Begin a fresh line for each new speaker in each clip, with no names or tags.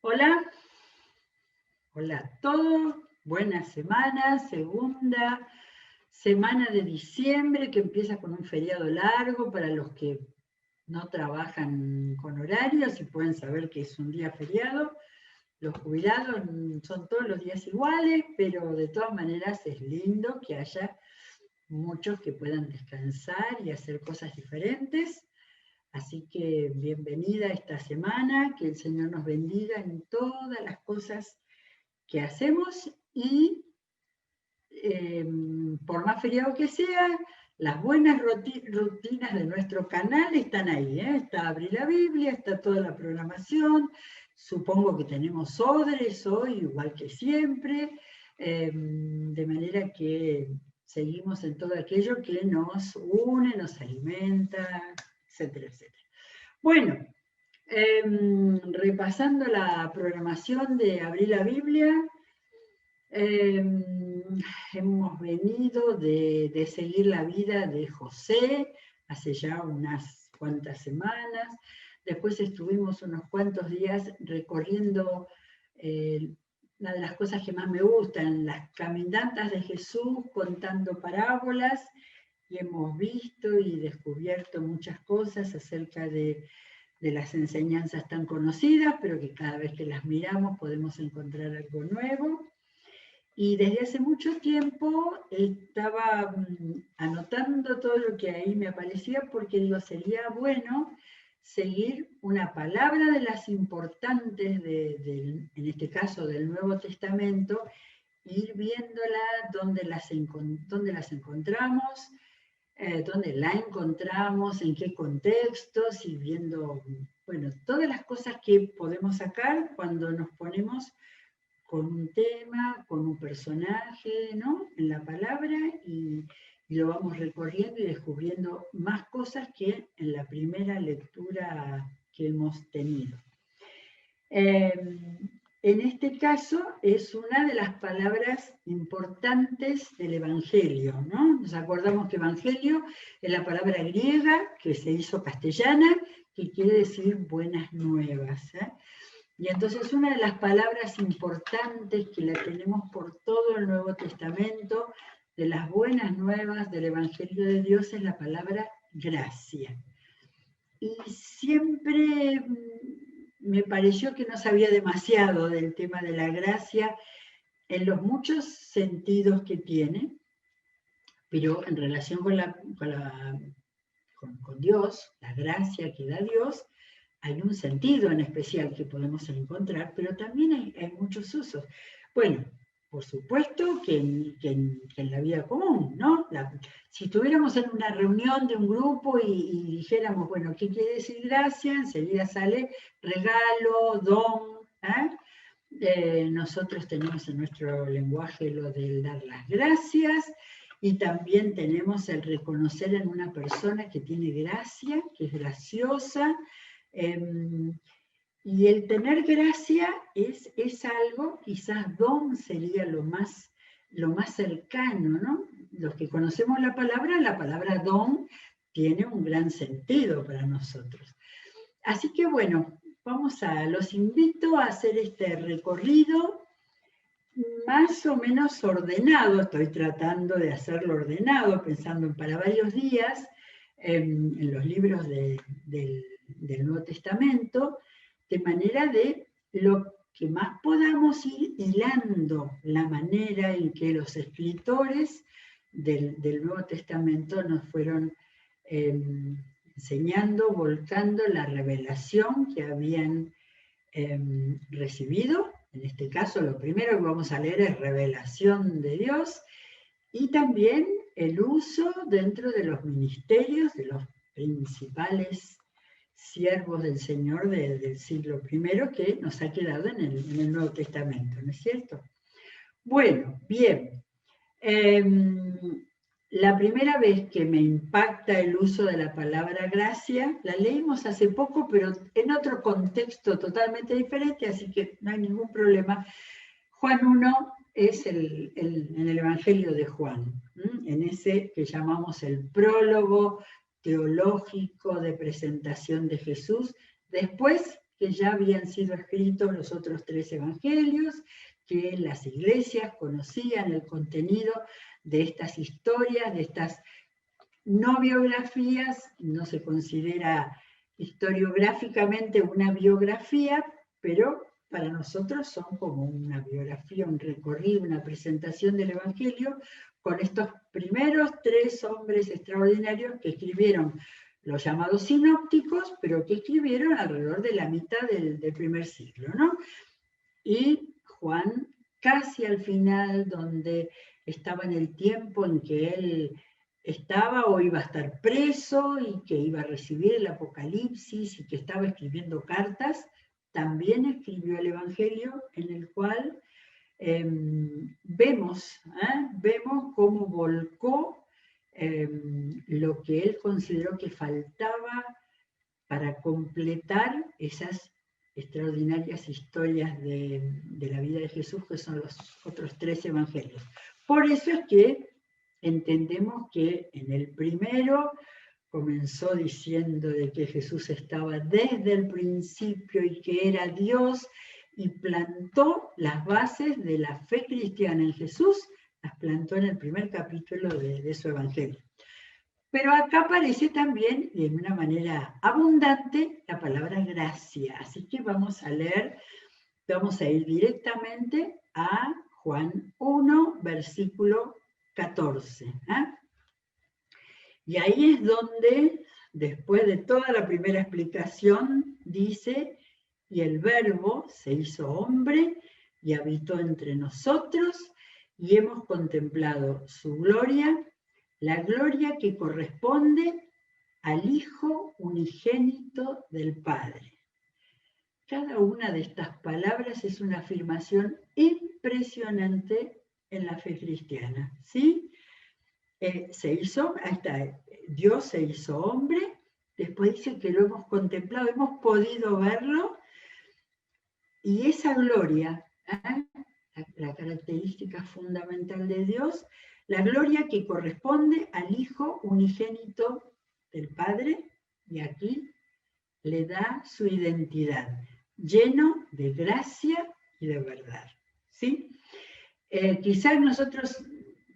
Hola, hola a todos, buena semana, segunda semana de diciembre que empieza con un feriado largo para los que no trabajan con horarios y pueden saber que es un día feriado. Los jubilados son todos los días iguales, pero de todas maneras es lindo que haya muchos que puedan descansar y hacer cosas diferentes. Así que bienvenida esta semana, que el Señor nos bendiga en todas las cosas que hacemos y por más feriado que sea, las buenas rutinas de nuestro canal están ahí. Está Abrir la Biblia, está toda la programación, supongo que tenemos odres hoy, igual que siempre, de manera que seguimos en todo aquello que nos une, nos alimenta, etcétera, etcétera. Bueno, repasando la programación de Abrir la Biblia, hemos venido de seguir la vida de José hace ya unas cuantas semanas. Después estuvimos unos cuantos días recorriendo una de las cosas que más me gustan, las caminatas de Jesús contando parábolas, y hemos visto y descubierto muchas cosas acerca de las enseñanzas tan conocidas, pero que cada vez que las miramos podemos encontrar algo nuevo. Y desde hace mucho tiempo estaba anotando todo lo que ahí me aparecía porque digo, sería bueno seguir una palabra de las importantes, en este caso del Nuevo Testamento, ir viéndola dónde las encontramos, dónde la encontramos, en qué contextos, y viendo, bueno, todas las cosas que podemos sacar cuando nos ponemos con un tema, con un personaje, ¿no? En la palabra, y lo vamos recorriendo y descubriendo más cosas que en la primera lectura que hemos tenido. En este caso es una de las palabras importantes del Evangelio, ¿no? Nos acordamos que Evangelio es la palabra griega que se hizo castellana, que quiere decir buenas nuevas, ¿eh? Y entonces una de las palabras importantes que la tenemos por todo el Nuevo Testamento, de las buenas nuevas del Evangelio de Dios, es la palabra gracia. Y siempre me pareció que no sabía demasiado del tema de la gracia en los muchos sentidos que tiene, pero en relación con Dios, la gracia que da Dios, hay un sentido en especial que podemos encontrar, pero también hay muchos usos. Bueno, por supuesto que en la vida común, ¿no? Si estuviéramos en una reunión de un grupo y dijéramos, bueno, ¿qué quiere decir gracia? Enseguida sale regalo, don, nosotros tenemos en nuestro lenguaje lo del dar las gracias, y también tenemos el reconocer en una persona que tiene gracia, que es graciosa, y el tener gracia es algo, quizás don sería lo más cercano, ¿no? Los que conocemos la palabra don tiene un gran sentido para nosotros. Así que bueno, los invito a hacer este recorrido más o menos ordenado. Estoy tratando de hacerlo ordenado, pensando para varios días, en los libros del Nuevo Testamento, de manera de lo que más podamos ir hilando la manera en que los escritores del Nuevo Testamento nos fueron enseñando, volcando la revelación que habían recibido. En este caso, lo primero que vamos a leer es revelación de Dios, y también el uso dentro de los ministerios de los principales siervos del Señor del siglo I que nos ha quedado en el Nuevo Testamento, ¿no es cierto? Bueno, bien. La primera vez que me impacta el uso de la palabra gracia, la leímos hace poco, pero en otro contexto totalmente diferente, así que no hay ningún problema. Juan 1 es en el Evangelio de Juan, en ese que llamamos el prólogo teológico de presentación de Jesús. Después que ya habían sido escritos los otros 3 evangelios, que las iglesias conocían el contenido de estas historias, de estas no biografías. No se considera historiográficamente una biografía, pero para nosotros son como una biografía, un recorrido, una presentación del Evangelio con estos primeros 3 hombres extraordinarios que escribieron los llamados sinópticos, pero que escribieron alrededor de la mitad del primer siglo, ¿no? Y Juan, casi al final, donde estaba en el tiempo en que él estaba o iba a estar preso y que iba a recibir el Apocalipsis y que estaba escribiendo cartas, también escribió el Evangelio, en el cual vemos cómo volcó lo que él consideró que faltaba para completar esas extraordinarias historias de la vida de Jesús, que son los otros 3 evangelios. Por eso es que entendemos que en el primero comenzó diciendo de que Jesús estaba desde el principio y que era Dios, y plantó las bases de la fe cristiana en Jesús, las plantó en el primer capítulo de su evangelio. Pero acá aparece también, de una manera abundante, la palabra gracia. Así que vamos a leer, vamos a ir directamente a Juan 1, versículo 14. Y ahí es donde, después de toda la primera explicación, dice: y el Verbo se hizo hombre y habitó entre nosotros, y hemos contemplado su gloria, la gloria que corresponde al Hijo unigénito del Padre. Cada una de estas palabras es una afirmación impresionante en la fe cristiana, ¿sí? Dios se hizo hombre, después dice que lo hemos contemplado, hemos podido verlo, y esa gloria, la característica fundamental de Dios, la gloria que corresponde al Hijo unigénito del Padre, y aquí le da su identidad, lleno de gracia y de verdad, ¿sí? Quizás nosotros,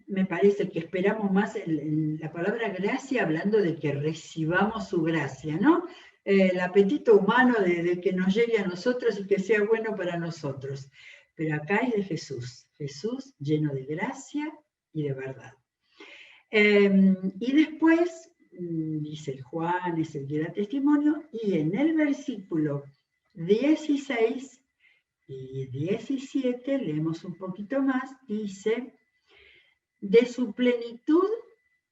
me parece que esperamos más en la palabra gracia, hablando de que recibamos su gracia, ¿no? El apetito humano de que nos llegue a nosotros y que sea bueno para nosotros. Pero acá es de Jesús, Jesús lleno de gracia y de verdad. Y después, dice Juan, es el que da testimonio, y en el versículo 16 y 17, leemos un poquito más, dice: de su plenitud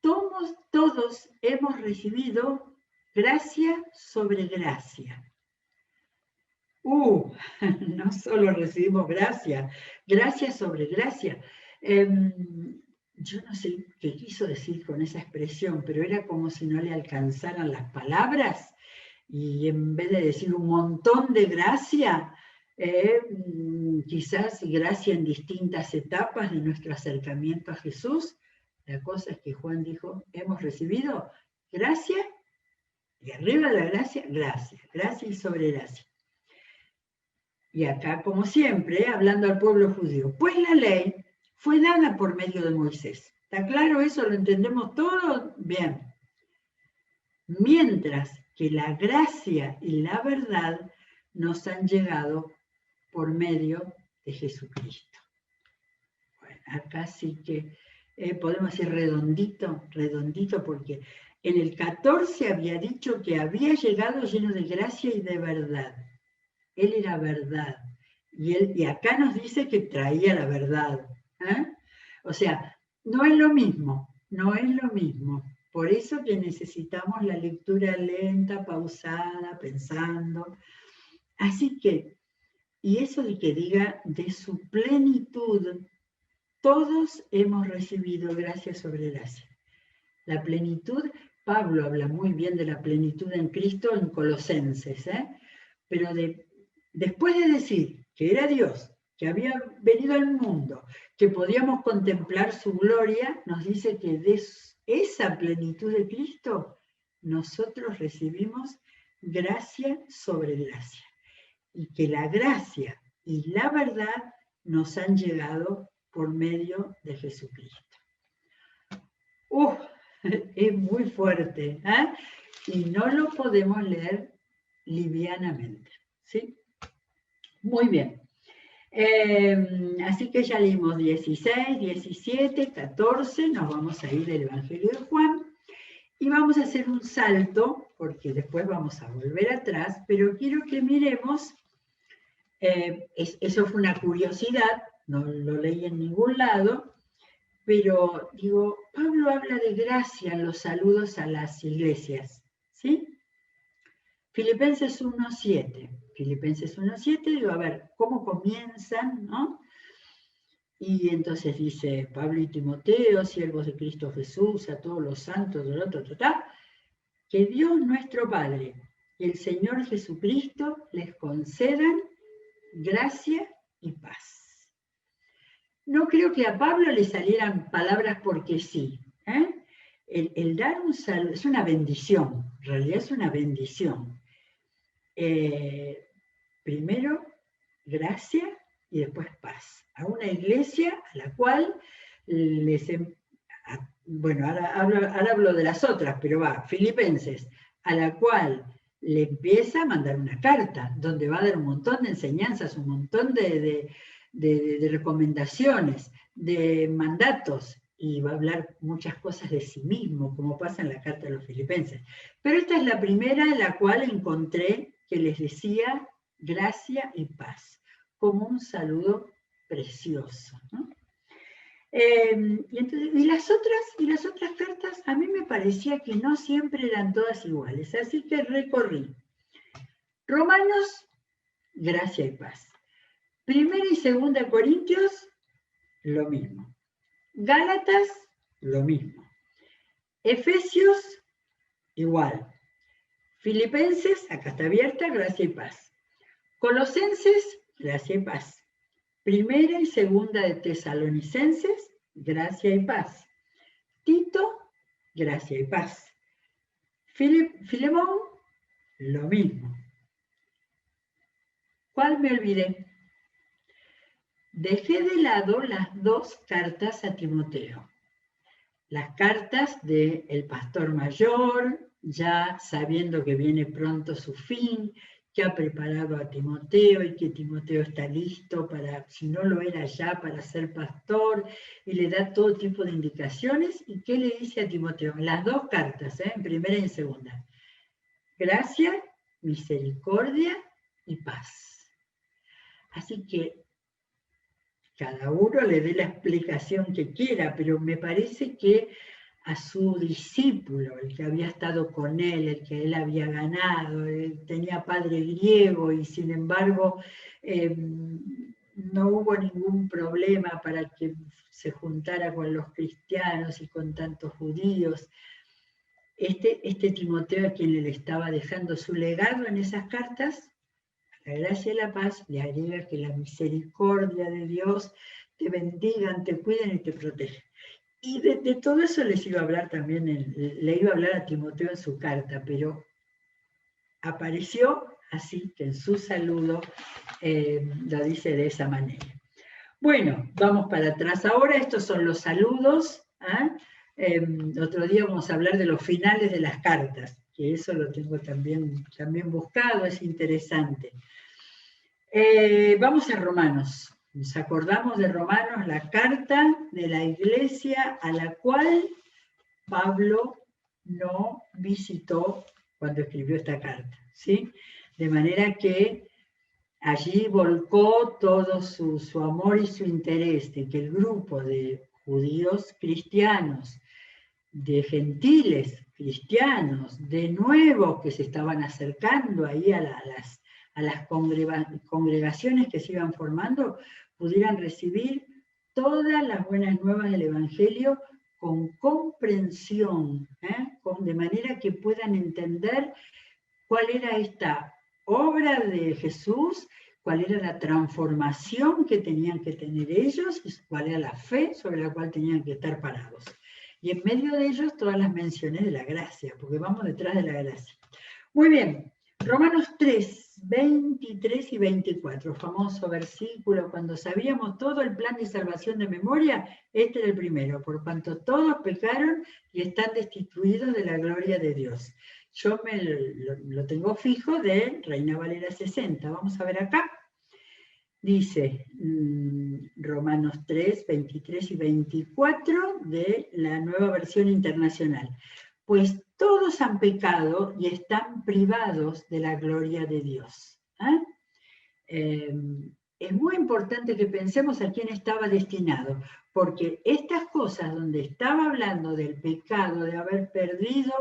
todos hemos recibido gracia sobre gracia. No solo recibimos gracia, gracia sobre gracia. Yo no sé qué quiso decir con esa expresión, pero era como si no le alcanzaran las palabras, y en vez de decir un montón de gracia, quizás gracia en distintas etapas de nuestro acercamiento a Jesús. La cosa es que Juan dijo: hemos recibido gracia, y arriba de la gracia, gracia, gracia y sobre gracia. Y acá, como siempre, hablando al pueblo judío, pues la ley fue dada por medio de Moisés. ¿Está claro eso? ¿Lo entendemos todo? Bien. Mientras que la gracia y la verdad nos han llegado por medio de Jesucristo. Bueno, acá sí que podemos decir redondito, redondito, porque en el 14 había dicho que había llegado lleno de gracia y de verdad. Él era verdad. Y acá nos dice que traía la verdad. O sea, no es lo mismo, no es lo mismo. Por eso que necesitamos la lectura lenta, pausada, pensando. Así que, y eso de que diga de su plenitud, todos hemos recibido gracia sobre gracia. La plenitud, Pablo habla muy bien de la plenitud en Cristo en Colosenses, pero después de decir que era Dios, que había venido al mundo, que podíamos contemplar su gloria, nos dice que de esa plenitud de Cristo nosotros recibimos gracia sobre gracia. y que la gracia y la verdad nos han llegado por medio de Jesucristo. Es muy fuerte, ¿eh? Y no lo podemos leer livianamente, ¿sí? Muy bien. Así que ya leímos 16, 17, 14, nos vamos a ir del Evangelio de Juan y vamos a hacer un salto, porque después vamos a volver atrás, pero quiero que miremos, eso fue una curiosidad, no lo leí en ningún lado, pero digo, Pablo habla de gracia en los saludos a las iglesias, ¿sí? Filipenses 1:7. Filipenses 1:7, digo, a ver, ¿cómo comienzan, no? Y entonces dice, Pablo y Timoteo, siervos de Cristo Jesús, a todos los santos, que Dios nuestro Padre y el Señor Jesucristo les concedan gracia y paz. No creo que a Pablo le salieran palabras porque sí, ¿eh? El dar un saludo es una bendición, en realidad es una bendición. Primero, gracia y después paz. A una iglesia a la cual bueno, ahora hablo de las otras, pero Filipenses, a la cual le empieza a mandar una carta, donde va a dar un montón de enseñanzas, un montón de recomendaciones, de mandatos, y va a hablar muchas cosas de sí mismo, como pasa en la carta de los Filipenses. Pero esta es la primera en la cual encontré que les decía gracia y paz, como un saludo precioso, ¿no? Y las otras cartas a mí me parecía que no siempre eran todas iguales, así que recorrí. Romanos, gracia y paz. Primera y segunda Corintios, lo mismo. Gálatas, lo mismo. Efesios, igual. Filipenses, acá está abierta, gracia y paz. Colosenses, gracia y paz. Primera y segunda de Tesalonicenses, gracia y paz. Tito, gracia y paz. Filemón, lo mismo. ¿Cuál me olvidé? Dejé de lado las dos cartas a Timoteo. Las cartas del pastor mayor, ya sabiendo que viene pronto su fin, que ha preparado a Timoteo y que Timoteo está listo para, si no lo era ya, para ser pastor, y le da todo tipo de indicaciones. ¿Y qué le dice a Timoteo? Las dos cartas, en primera y en segunda. Gracia, misericordia y paz. Así que cada uno le dé la explicación que quiera, pero me parece que a su discípulo, el que había estado con él, el que él había ganado, él tenía padre griego y sin embargo no hubo ningún problema para que se juntara con los cristianos y con tantos judíos. Este Timoteo, a quien le estaba dejando su legado en esas cartas, la gracia y la paz, le agrega que la misericordia de Dios te bendigan, te cuiden y te protegen. Y de todo eso les iba a hablar también, le iba a hablar a Timoteo en su carta, pero apareció así que en su saludo lo dice de esa manera. Bueno, vamos para atrás ahora, estos son los saludos. Otro día vamos a hablar de los finales de las cartas, que eso lo tengo también buscado, es interesante. Vamos a Romanos. Nos acordamos de Romanos, la carta de la iglesia a la cual Pablo no visitó cuando escribió esta carta, ¿sí? De manera que allí volcó todo su amor y su interés de que el grupo de judíos cristianos, de gentiles cristianos, de nuevos que se estaban acercando ahí a las congregaciones que se iban formando, pudieran recibir todas las buenas nuevas del Evangelio con comprensión, de manera que puedan entender cuál era esta obra de Jesús, cuál era la transformación que tenían que tener ellos, y cuál era la fe sobre la cual tenían que estar parados. Y en medio de ellos todas las menciones de la gracia, porque vamos detrás de la gracia. Muy bien, Romanos 3, 23 y 24, famoso versículo, cuando sabíamos todo el plan de salvación de memoria, este era el primero, por cuanto todos pecaron y están destituidos de la gloria de Dios. Yo lo tengo fijo de Reina Valera 60, vamos a ver acá. Dice Romanos 3, 23 y 24 de la Nueva Versión Internacional. Pues todos han pecado y están privados de la gloria de Dios. Es muy importante que pensemos a quién estaba destinado, porque estas cosas donde estaba hablando del pecado, de haber perdido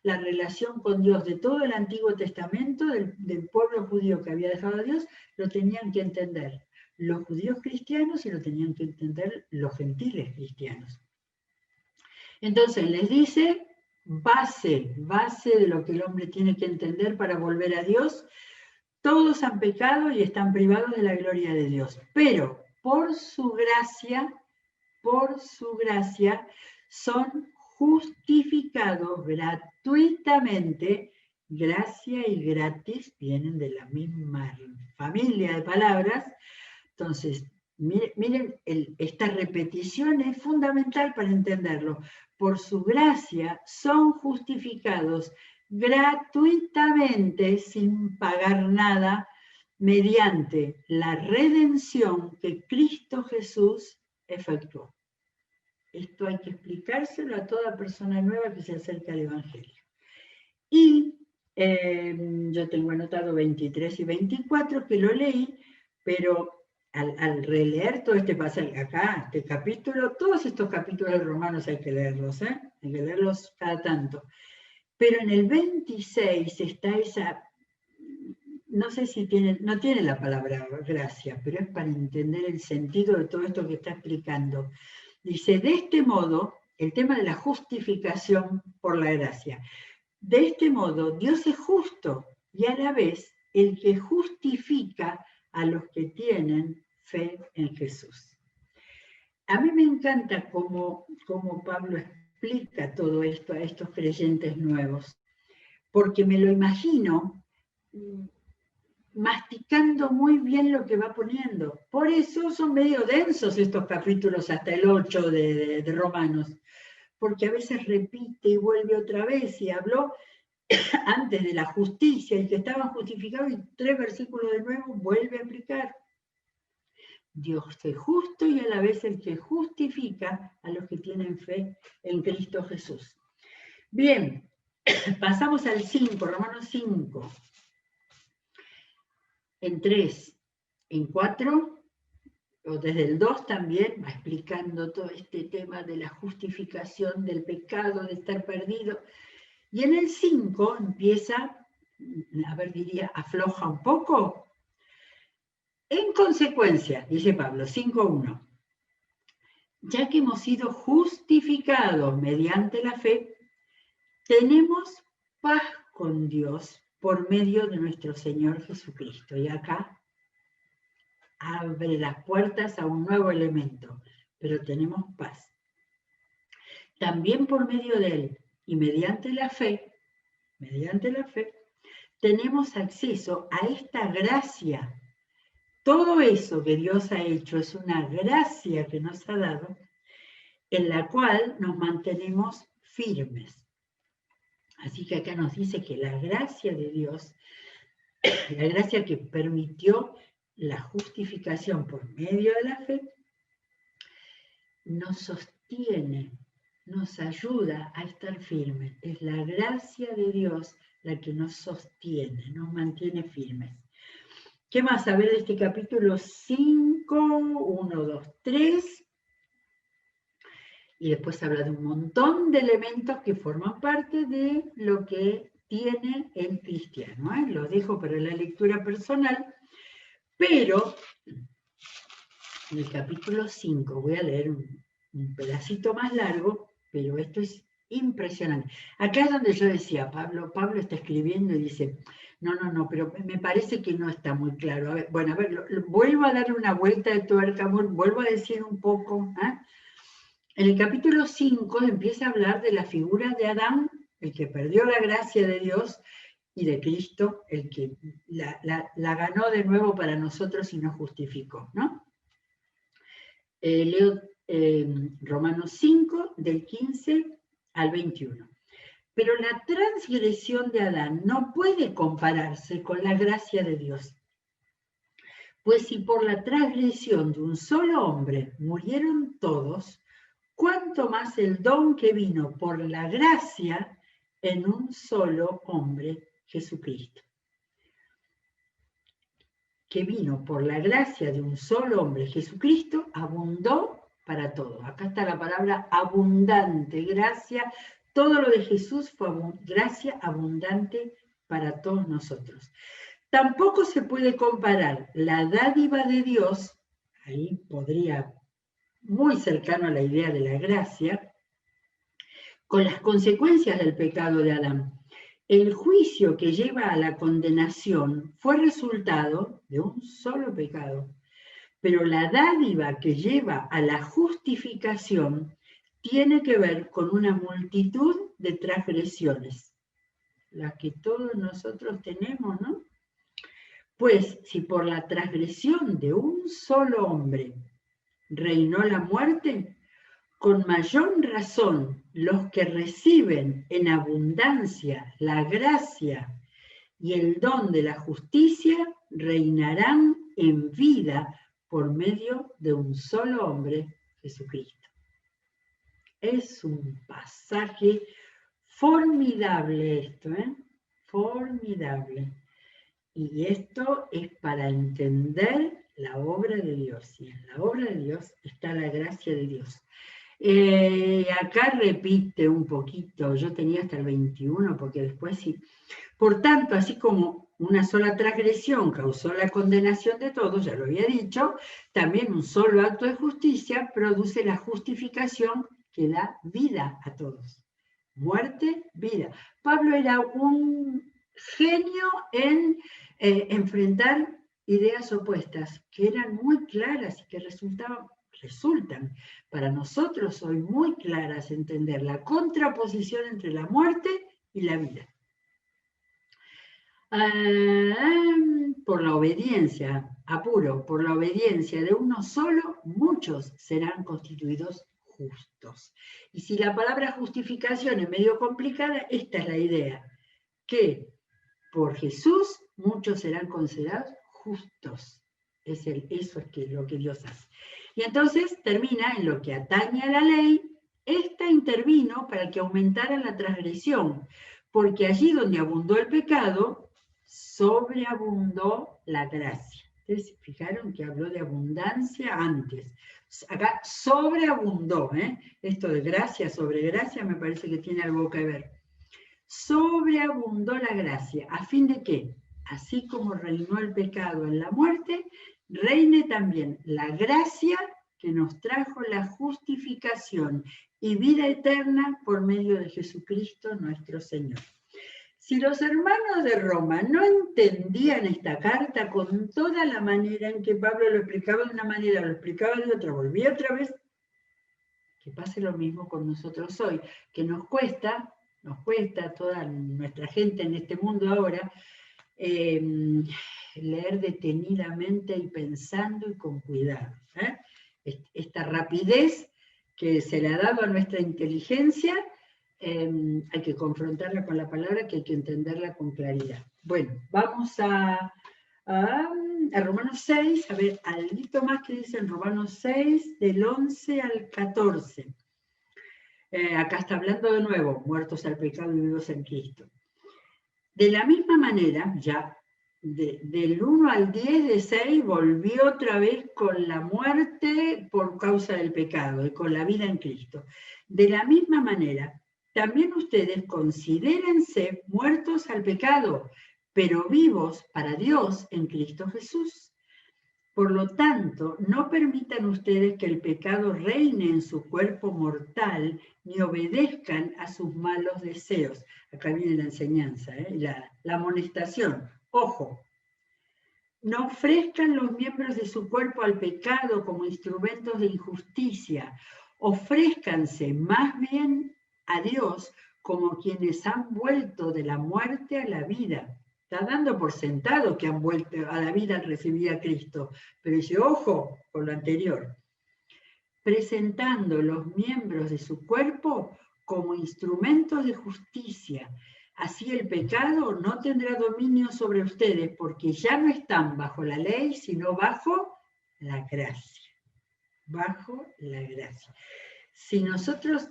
la relación con Dios de todo el Antiguo Testamento, del pueblo judío que había dejado a Dios, lo tenían que entender los judíos cristianos y lo tenían que entender los gentiles cristianos. Entonces les dice, base de lo que el hombre tiene que entender para volver a Dios, todos han pecado y están privados de la gloria de Dios, pero por su gracia, son justificados gratuitamente. Gracia y gratis vienen de la misma familia de palabras. Entonces, miren, esta repetición es fundamental para entenderlo. Por su gracia son justificados gratuitamente, sin pagar nada, mediante la redención que Cristo Jesús efectuó. Esto hay que explicárselo a toda persona nueva que se acerca al Evangelio. Y yo tengo anotado 23 y 24 que lo leí, pero al releer todo este pasaje acá, este capítulo, todos estos capítulos de Romanos hay que leerlos, hay que leerlos cada tanto. Pero en el 26 está esa, no sé si no tiene la palabra gracia, pero es para entender el sentido de todo esto que está explicando. Dice, de este modo, el tema de la justificación por la gracia. De este modo, Dios es justo y a la vez el que justifica a los que tienen fe en Jesús. A mí me encanta cómo Pablo explica todo esto a estos creyentes nuevos, porque me lo imagino masticando muy bien lo que va poniendo. Por eso son medio densos estos capítulos hasta el 8 de Romanos, porque a veces repite y vuelve otra vez, y habló antes de la justicia y que estaban justificados, y 3 versículos de nuevo vuelve a aplicar. Dios es justo y a la vez el que justifica a los que tienen fe en Cristo Jesús. Bien, pasamos al 5, Romanos 5. En 3, en 4, o desde el 2 también, va explicando todo este tema de la justificación del pecado, de estar perdido. Y en el 5 empieza, afloja un poco. En consecuencia, dice Pablo, 5.1, ya que hemos sido justificados mediante la fe, tenemos paz con Dios por medio de nuestro Señor Jesucristo. Y acá abre las puertas a un nuevo elemento, pero tenemos paz. También por medio de Él y mediante la fe, tenemos acceso a esta gracia. Todo eso que Dios ha hecho es una gracia que nos ha dado, en la cual nos mantenemos firmes. Así que acá nos dice que la gracia de Dios, la gracia que permitió la justificación por medio de la fe, nos sostiene, nos ayuda a estar firmes. Es la gracia de Dios la que nos sostiene, nos mantiene firmes. ¿Qué más? A ver de este capítulo 5, 1, 2, 3. Y después habla de un montón de elementos que forman parte de lo que tiene el cristiano. Lo dejo para la lectura personal, pero en el capítulo 5 voy a leer un pedacito más largo, pero esto es impresionante. Acá es donde yo decía, Pablo está escribiendo y dice, no, pero me parece que no está muy claro. Vuelvo a darle una vuelta de tuerca, vuelvo a decir un poco. En el capítulo 5 empieza a hablar de la figura de Adán, el que perdió la gracia de Dios, y de Cristo, el que la ganó de nuevo para nosotros y nos justificó, ¿no? Leo Romanos 5, del 15 al 21. Pero la transgresión de Adán no puede compararse con la gracia de Dios. Pues si por la transgresión de un solo hombre murieron todos, cuánto más el don que vino por la gracia en un solo hombre, Jesucristo. Que vino por la gracia de un solo hombre, Jesucristo, abundó para todo. Acá está la palabra abundante, gracia. Todo lo de Jesús fue gracia abundante para todos nosotros. Tampoco se puede comparar la dádiva de Dios, ahí podría, muy cercano a la idea de la gracia, con las consecuencias del pecado de Adán. El juicio que lleva a la condenación fue resultado de un solo pecado, pero la dádiva que lleva a la justificación tiene que ver con una multitud de transgresiones, las que todos nosotros tenemos, ¿no? Pues si por la transgresión de un solo hombre reinó la muerte, con mayor razón los que reciben en abundancia la gracia y el don de la justicia reinarán en vida por medio de un solo hombre, Jesucristo. Es un pasaje formidable esto, ¿eh? Formidable. Y esto es para entender la obra de Dios. Y en la obra de Dios está la gracia de Dios. Acá repite un poquito, yo tenía hasta el 21, porque después sí. Por tanto, así como una sola transgresión causó la condenación de todos, ya lo había dicho, también un solo acto de justicia produce la justificación que da vida a todos. Muerte, vida. Pablo era un genio en enfrentar ideas opuestas que eran muy claras y que resultan para nosotros hoy muy claras entender la contraposición entre la muerte y la vida. Por la obediencia, por la obediencia de uno solo, muchos serán constituidos justos. Y si la palabra justificación es medio complicada, esta es la idea, que por Jesús muchos serán considerados justos. Eso es lo que Dios hace. Y entonces termina en lo que atañe a la ley, esta intervino para que aumentara la transgresión, porque allí donde abundó el pecado, sobreabundó la gracia. Ustedes fijaron que habló de abundancia antes. Acá sobreabundó, esto de gracia sobre gracia me parece que tiene algo que ver. Sobreabundó la gracia, ¿a fin de qué? Así como reinó el pecado en la muerte, reine también la gracia que nos trajo la justificación y vida eterna por medio de Jesucristo nuestro Señor. Si los hermanos de Roma no entendían esta carta con toda la manera en que Pablo lo explicaba de una manera, lo explicaba de otra, volvía otra vez, que pase lo mismo con nosotros hoy, que nos cuesta a toda nuestra gente en este mundo ahora, leer detenidamente y pensando y con cuidado. Esta rapidez que se le ha dado a nuestra inteligencia, hay que confrontarla con la palabra, que hay que entenderla con claridad. Bueno, vamos a Romanos 6, a ver, algo más que dice en Romanos 6, del 11 al 14. Acá está hablando de nuevo, muertos al pecado y vivos en Cristo. De la misma manera, ya del 1 al 10 de 6, volvió otra vez con la muerte por causa del pecado y con la vida en Cristo. De la misma manera, también ustedes considérense muertos al pecado, pero vivos para Dios en Cristo Jesús. Por lo tanto, no permitan ustedes que el pecado reine en su cuerpo mortal, ni obedezcan a sus malos deseos. Acá viene la enseñanza, la amonestación. Ojo, no ofrezcan los miembros de su cuerpo al pecado como instrumentos de injusticia. Ofrézcanse más bien a Dios como quienes han vuelto de la muerte a la vida. Está dando por sentado que han vuelto a la vida al recibir a Cristo, pero dice, ojo con lo anterior, presentando los miembros de su cuerpo como instrumentos de justicia. Así el pecado no tendrá dominio sobre ustedes, porque ya no están bajo la ley, sino bajo la gracia. Bajo la gracia. Si nosotros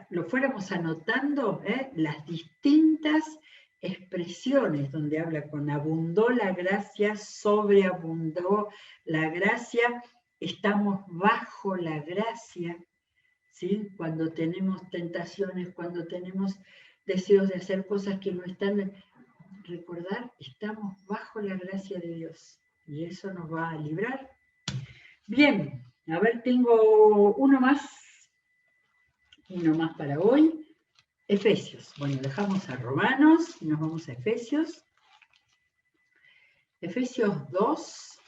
lo fuéramos anotando, las distintas expresiones donde habla con abundó la gracia, sobreabundó la gracia, estamos bajo la gracia, ¿sí? Cuando tenemos tentaciones, cuando tenemos deseos de hacer cosas que no están, recordar, estamos bajo la gracia de Dios y eso nos va a librar. Bien, a ver, tengo uno más para hoy. Efesios. Bueno, dejamos a Romanos y nos vamos a Efesios. Efesios 2.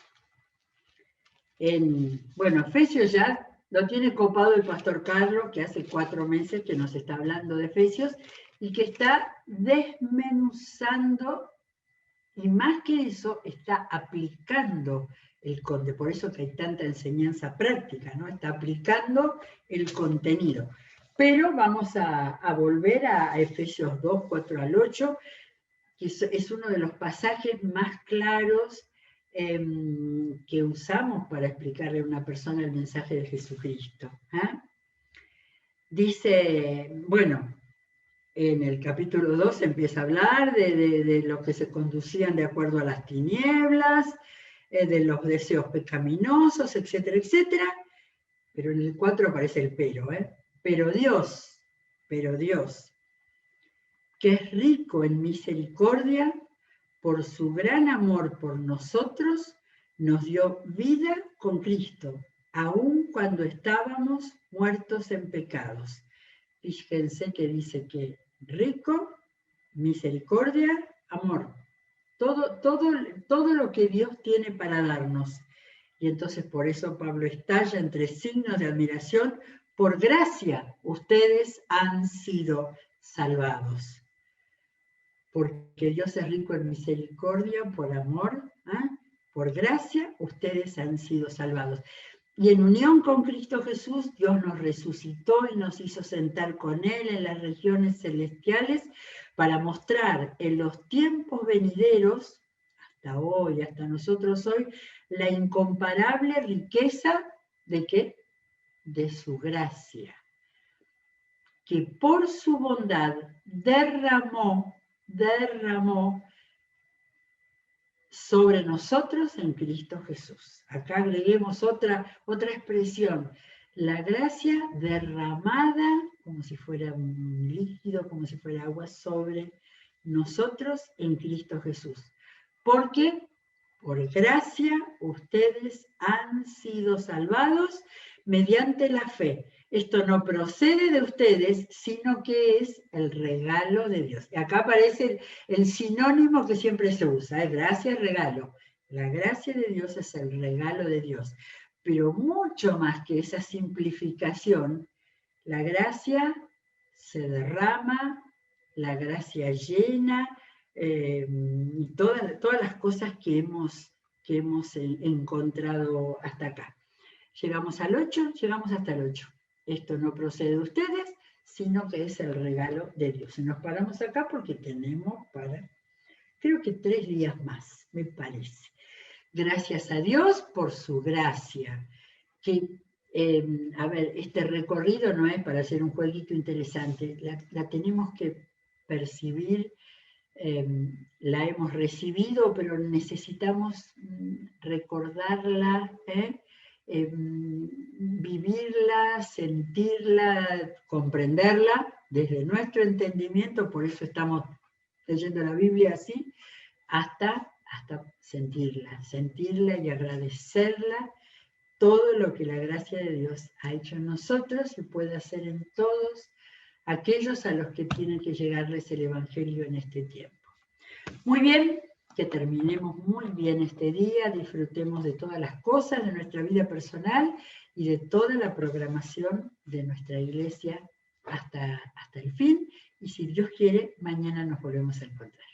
Bueno, Efesios ya lo tiene copado el pastor Carlos, que hace 4 meses que nos está hablando de Efesios y que está desmenuzando, y más que eso, está aplicando el contenido. Por eso que hay tanta enseñanza práctica, ¿no? Está aplicando el contenido. Pero vamos a volver a Efesios 2, 4 al 8, que es uno de los pasajes más claros que usamos para explicarle a una persona el mensaje de Jesucristo. Dice, bueno, en el capítulo 2 empieza a hablar de los que se conducían de acuerdo a las tinieblas, de los deseos pecaminosos, etcétera, etcétera. Pero en el 4 aparece el pero, Pero Dios, que es rico en misericordia, por su gran amor por nosotros, nos dio vida con Cristo, aun cuando estábamos muertos en pecados. Fíjense que dice que rico, misericordia, amor. Todo lo que Dios tiene para darnos. Y entonces por eso Pablo estalla entre signos de admiración. Por gracia ustedes han sido salvados. Porque Dios es rico en misericordia, por amor, por gracia ustedes han sido salvados. Y en unión con Cristo Jesús, Dios nos resucitó y nos hizo sentar con Él en las regiones celestiales para mostrar en los tiempos venideros, hasta hoy, hasta nosotros hoy, la incomparable riqueza ¿de qué? De su gracia, que por su bondad derramó sobre nosotros en Cristo Jesús. Acá agreguemos otra expresión, la gracia derramada como si fuera un líquido, como si fuera agua sobre nosotros en Cristo Jesús. Porque por gracia ustedes han sido salvados mediante la fe. Esto no procede de ustedes, sino que es el regalo de Dios. Y acá aparece el sinónimo que siempre se usa, gracia, regalo. La gracia de Dios es el regalo de Dios. Pero mucho más que esa simplificación, la gracia se derrama, la gracia llena, y todas las cosas que hemos encontrado hasta acá. Llegamos al 8, llegamos hasta el 8. Esto no procede de ustedes, sino que es el regalo de Dios. Y nos paramos acá porque tenemos creo que 3 días más, me parece. Gracias a Dios por su gracia. Que, a ver, este recorrido no es para hacer un jueguito interesante, la tenemos que percibir, la hemos recibido, pero necesitamos recordarla, vivirla, sentirla, comprenderla desde nuestro entendimiento, por eso estamos leyendo la Biblia así, hasta sentirla y agradecerla, todo lo que la gracia de Dios ha hecho en nosotros y puede hacer en todos aquellos a los que tiene que llegarles el Evangelio en este tiempo. Muy bien, que terminemos muy bien este día, disfrutemos de todas las cosas de nuestra vida personal y de toda la programación de nuestra iglesia hasta el fin, y si Dios quiere, mañana nos volvemos a encontrar.